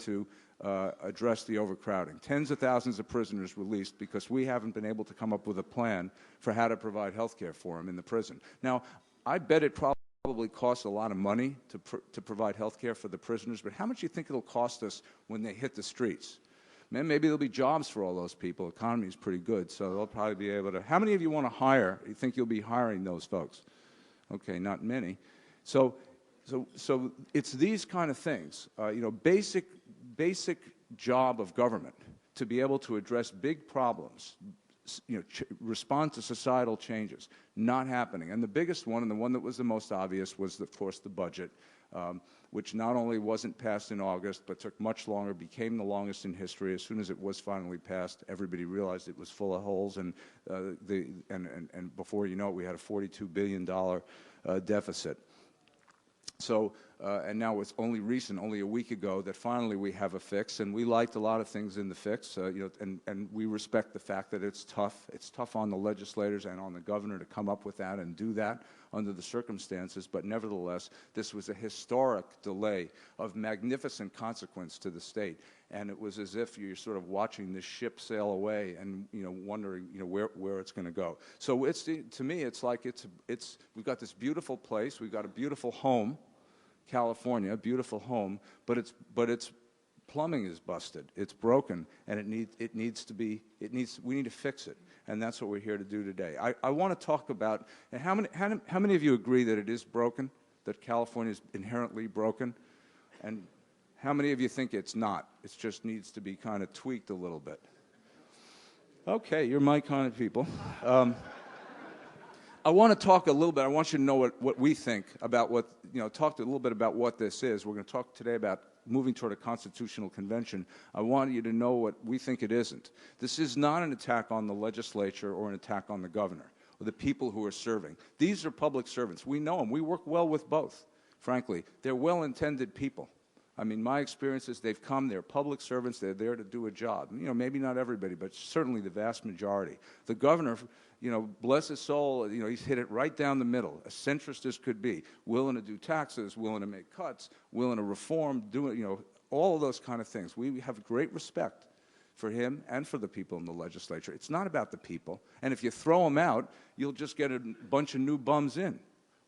to address the overcrowding. Tens of thousands of prisoners released because we haven't been able to come up with a plan for how to provide health care for them in the prison. Now, I bet it probably costs a lot of money to provide health care for the prisoners, but how much do you think it'll cost us when they hit the streets? Man, maybe there'll be jobs for all those people. The economy is pretty good, so they'll probably be able to. How many of you want to hire? You think you'll be hiring those folks? Okay, not many. So it's these kind of things. You know, basic job of government to be able to address big problems. You know, respond to societal changes, not happening. And the biggest one, and the one that was the most obvious, was, of course, the budget, which not only wasn't passed in August, but took much longer, became the longest in history. As soon as it was finally passed, everybody realized it was full of holes, and before you know it, we had a $42 billion deficit. So, and now it's only recent, only a week ago, that finally we have a fix, and we liked a lot of things in the fix, you know, and we respect the fact that it's tough. It's tough on the legislators and on the governor to come up with that and do that under the circumstances, but nevertheless, this was a historic delay of magnificent consequence to the state, and it was as if you're sort of watching this ship sail away and, you know, wondering, you know, where it's going to go. So it's, to me, it's like we've got this beautiful place, we've got a beautiful home, California, a beautiful home, but its plumbing is busted. It's broken, and we need to fix it, and that's what we're here to do today. I want to talk about, and how many of you agree that it is broken, that California is inherently broken, and how many of you think it's not? It just needs to be kind of tweaked a little bit. Okay, you're my kind of people. I want to talk a little bit. I want you to know what we think about what, you know, talk a little bit about what this is. We're going to talk today about moving toward a constitutional convention. I want you to know what we think it isn't. This is not an attack on the legislature or an attack on the governor or the people who are serving. These are public servants. We know them. We work well with both, frankly. They're well-intended people. I mean, my experience is they've come, they're public servants, they're there to do a job. You know, maybe not everybody, but certainly the vast majority. The governor, you know, bless his soul, you know, he's hit it right down the middle, as centrist as could be, willing to do taxes, willing to make cuts, willing to reform, you know, all of those kind of things. We have great respect for him and for the people in the legislature. It's not about the people, and if you throw them out, you'll just get a bunch of new bums in,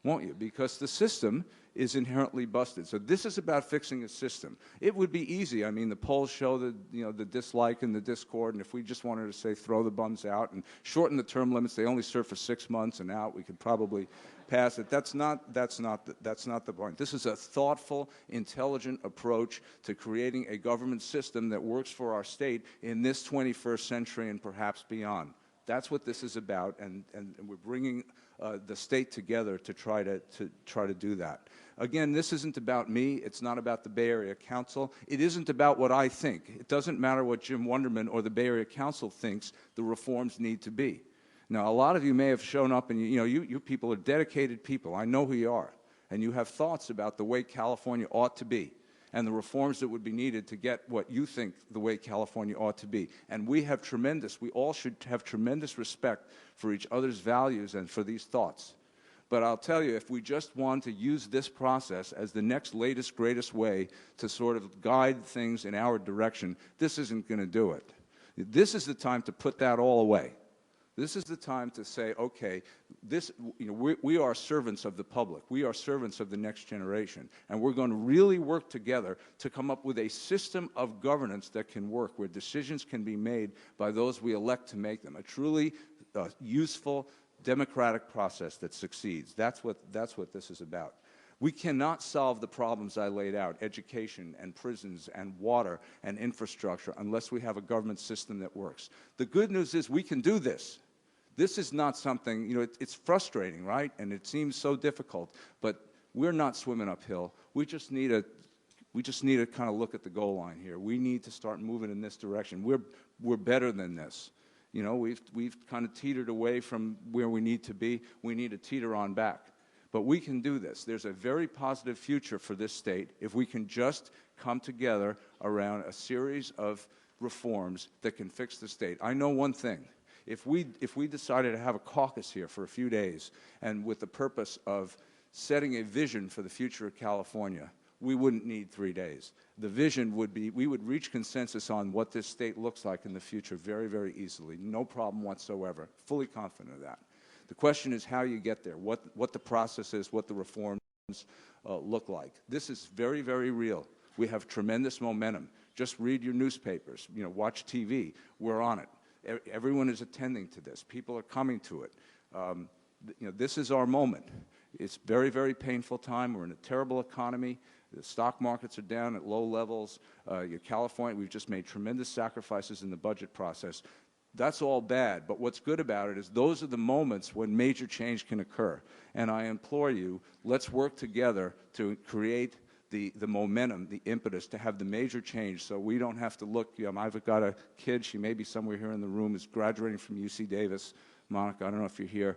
won't you? Because the system is inherently busted. So this is about fixing a system. It would be easy. I mean, the polls show the, you know, the dislike and the discord, and if we just wanted to say throw the bums out and shorten the term limits, they only serve for 6 months and out, we could probably pass it. That's not the point. This is a thoughtful, intelligent approach to creating a government system that works for our state in this 21st century and perhaps beyond. That's what this is about, and we're bringing the state together to try to do that. Again, this isn't about me. It's not about the Bay Area Council. It isn't about what I think. It doesn't matter what Jim Wunderman or the Bay Area Council thinks the reforms need to be. Now, a lot of you may have shown up, and you people are dedicated people. I know who you are, and you have thoughts about the way California ought to be, and the reforms that would be needed to get what you think the way California ought to be. And we all should have tremendous respect for each other's values and for these thoughts. But I'll tell you, if we just want to use this process as the next latest, greatest way to sort of guide things in our direction, this isn't going to do it. This is the time to put that all away. This is the time to say, okay, we are servants of the public. We are servants of the next generation. And we're going to really work together to come up with a system of governance that can work, where decisions can be made by those we elect to make them. A truly useful, democratic process that succeeds. That's what this is about. We cannot solve the problems I laid out, education and prisons and water and infrastructure, unless we have a government system that works. The good news is we can do this. This is not something, it's frustrating, right? And it seems so difficult, but we're not swimming uphill. We just need to kind of look at the goal line here. We need to start moving in this direction. We're better than this. We've kind of teetered away from where we need to be. We need to teeter on back. But we can do this. There's a very positive future for this state if we can just come together around a series of reforms that can fix the state. I know one thing. If we decided to have a caucus here for a few days and with the purpose of setting a vision for the future of California, we wouldn't need 3 days. The vision would be we would reach consensus on what this state looks like in the future very, very easily. No problem whatsoever. Fully confident of that. The question is how you get there, what the process is, what the reforms look like. This is very, very real. We have tremendous momentum. Just read your newspapers, watch TV. We're on it. Everyone is attending to this. People are coming to it. This is our moment. It's a very, very painful time. We're in a terrible economy. The stock markets are down at low levels. California, we've just made tremendous sacrifices in the budget process. That's all bad, but what's good about it is those are the moments when major change can occur. And I implore you, let's work together to create the momentum, the impetus to have the major change so we don't have to look. I've got a kid, she may be somewhere here in the room, is graduating from UC Davis. Monica, I don't know if you're here.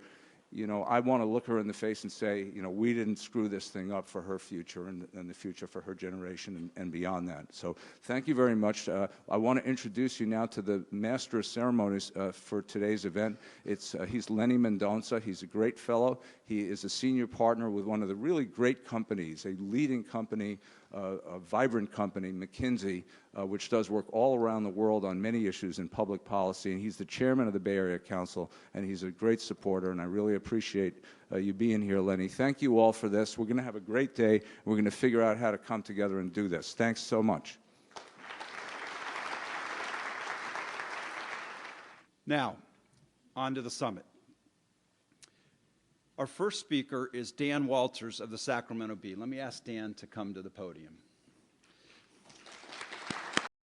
I want to look her in the face and say, we didn't screw this thing up for her future and the future for her generation and beyond that. So thank you very much. I want to introduce you now to the Master of Ceremonies for today's event. He's Lenny Mendonça. He's a great fellow. He is a senior partner with one of the really great companies, a leading company, a vibrant company, McKinsey, which does work all around the world on many issues in public policy. And he's the chairman of the Bay Area Council, and he's a great supporter, and I really appreciate you being here, Lenny. Thank you all for this. We're going to have a great day. We're going to figure out how to come together and do this. Thanks so much. Now, on to the summit. Our first speaker is Dan Walters of the Sacramento Bee. Let me ask Dan to come to the podium.